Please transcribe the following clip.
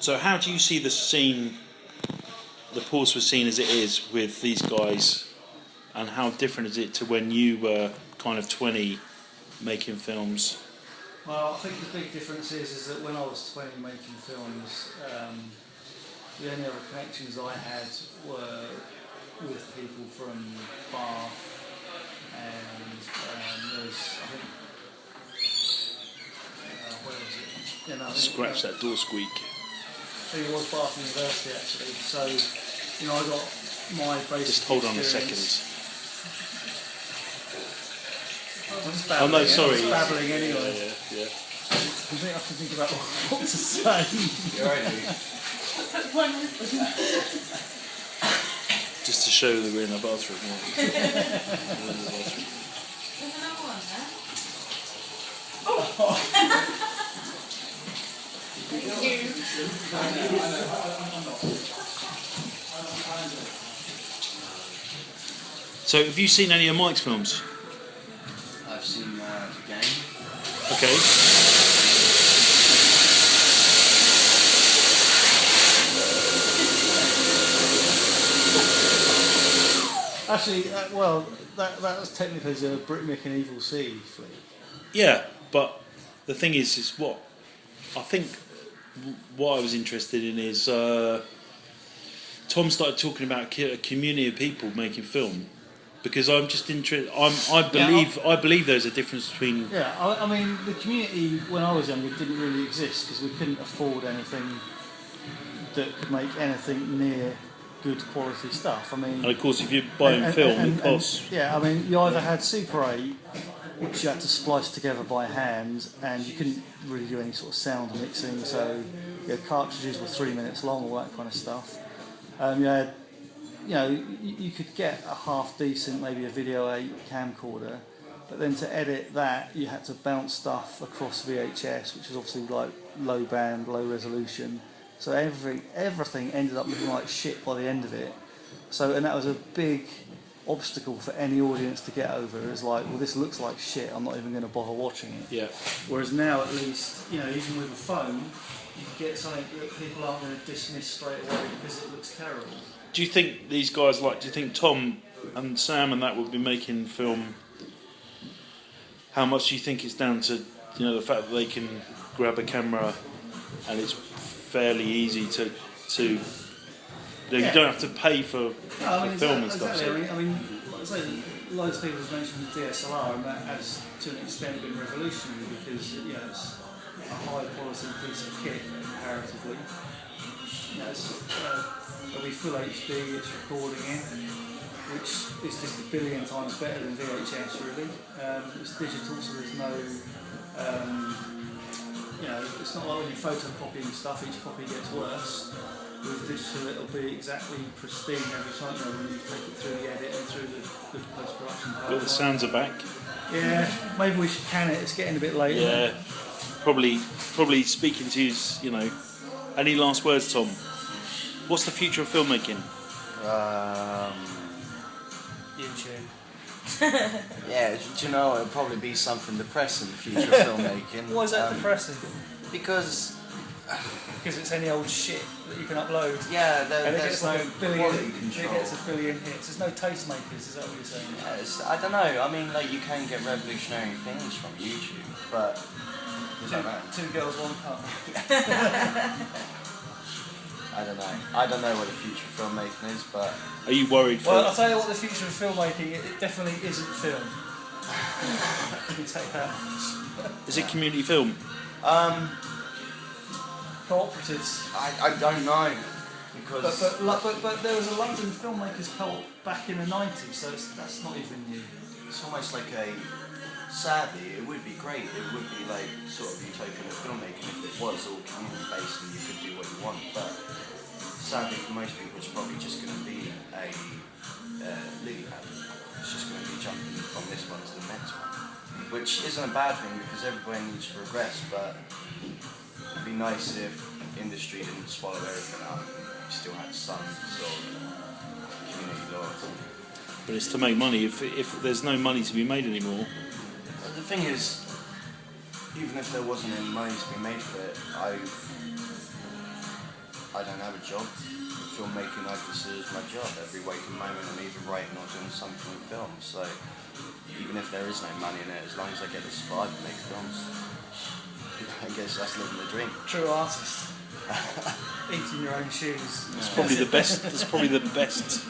So how do you see the scene, the Portsmouth scene as it is with these guys, and how different is it to when you were kind of 20 making films? Well, I think the big difference is that when I was 20 making films, the only other connections I had were with people from Bath, and there was, I think, where was it? You know, Scratch that door squeak. It was Bath University actually, so you know I got my basic. Just hold on a experience. second. I'm just Oh no, sorry. I'm just babbling anyway. Yeah. I think I can think about what to say. You're right, dude. Just to show that we're in a bathroom. Yeah. There's another one there. Thank you. So, have you seen any of Mike's films? I've seen the game. Okay. Actually, well, that was technically a Brit Mick and Evil Sea fleet. Yeah, but the thing is what I think. What I was interested in is Tom started talking about a community of people making film, because I'm just interested. I believe there's a difference between. Yeah, I mean the community when I was younger didn't really exist because we couldn't afford anything that could make anything near good quality stuff. I mean, And of course, if you're buying film, it costs. Yeah, I mean, you either had Super 8, which you had to splice together by hand, and you couldn't really do any sort of sound mixing, so cartridges were 3 minutes long, all that kind of stuff. You had, you could get a half decent, maybe a Video 8 camcorder, but then to edit that, you had to bounce stuff across VHS, which is obviously like low band, low resolution. So everything ended up looking like shit by the end of it. And that was a big obstacle for any audience to get over. It's like, well, this looks like shit, I'm not even going to bother watching it. Yeah. Whereas now, at least, even with a phone, you can get something that people aren't going to dismiss straight away because it looks terrible. Do you think these guys do you think Tom and Sam and that will be making film? How much do you think it's down to, the fact that they can grab a camera and it's fairly easy to you don't have to pay for film and stuff. Exactly. I mean, like I say, loads of people have mentioned the DSLR, and that has to an extent been revolutionary because it's a high quality piece of kit comparatively. It'll be full HD, it's recording in, which is just a billion times better than VHS really. It's digital, so there's no it's not like when you're photocopying stuff, each copy gets worse. With digital, it'll be exactly pristine every time when you take it through the edit and through the post-production part. But the sounds are back. Yeah, maybe we should can it. It's getting a bit late. Yeah, probably speaking to you, any last words, Tom? What's the future of filmmaking? YouTube. Yeah, do you know, it'll probably be something depressing, the future of filmmaking. Why is that depressing? Because it's any old shit that you can upload. Yeah, and there's no quality control. It gets a billion hits. There's no tastemakers, is that what you're saying? Yeah, I don't know. I mean, you can get revolutionary things from YouTube, but Two girls, one cup. I don't know. I don't know what the future of filmmaking is, but... Are you worried for... Well, I'll tell you what the future of filmmaking, it definitely isn't film. You can take that. Is it community film? Cooperatives. I don't know, because... But there was a London filmmakers co-op back in the 90s, so that's not even new. It's almost like sadly, it would be great. It would be like sort of utopian filmmaking if it was all community based and you could do what you want. But sadly, for most people, it's probably just going to be a lily pad. It's just going to be jumping from this one to the next one, which isn't a bad thing because everybody needs to progress. But it'd be nice if industry didn't swallow everything up. You still had some sort of community loyalty. But it's to make money. If there's no money to be made anymore. The thing is, even if there wasn't any money to be made for it, I don't have a job. Filmmaking I consider as my job. Every waking moment I'm either writing or doing something with film. So even if there is no money in it, as long as I get to survive and make films, I guess that's living the dream. True artist. Eating your own shoes. It's probably the best. That's probably the best